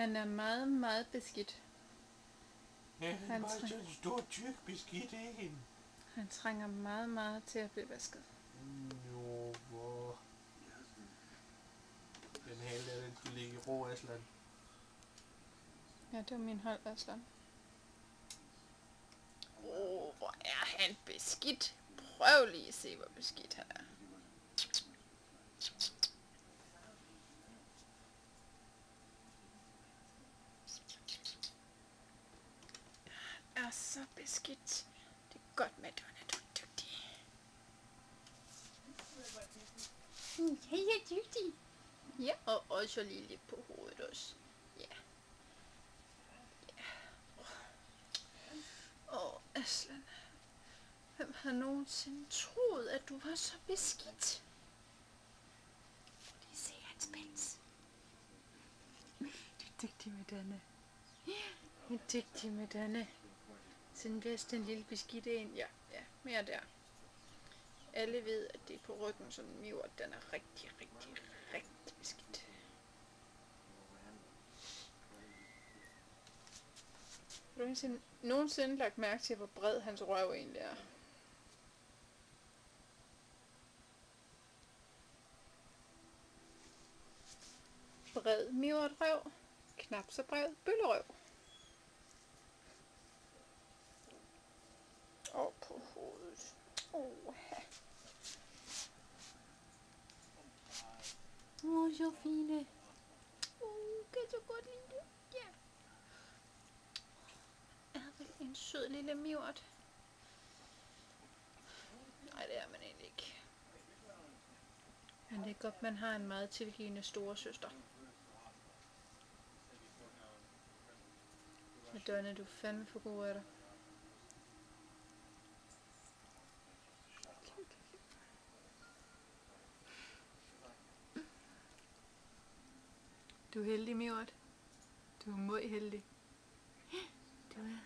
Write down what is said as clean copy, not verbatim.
Han er meget, meget beskidt. Ja, han var sådan en stor, tyk, beskidt en. Han trænger meget, meget til at blive vasket. Jo, hvor... Den hale der, den skal ligge i ro, Aslan. Ja, det var min hold, Aslan. Hvor er han beskidt. Prøv lige at se, hvor beskidt han er. Han er så beskidt. Det er godt med, Donna, du er dygtig. Ja, jeg er dygtig. Ja, og også lige lidt på hovedet også. Ja. Aslan. Hvem har nogensinde troet, at du var så beskidt? Lige se hans pels. Du er dygtig med Danne. Du er dygtig med Danne. Sådan bedst en lille beskidt en. Ja, mere der. Alle ved, at det er på ryggen, som Mivert, den er rigtig, rigtig, rigtig beskidt. Har du nogensinde lagt mærke til, hvor bred hans røv egentlig er? Bred Mivert røv, knap så bred bøllerøv. Og på hovedet. Så fine. Kan så godt lide det. Ja. Er vel en sød lille Mivert. Nej, det er man egentlig ikke. Men det er godt, man har en meget tilgivende store søster. Madonna, du er fandme for god af dig. Du er heldig, Mivert. Du er meget heldig. Du er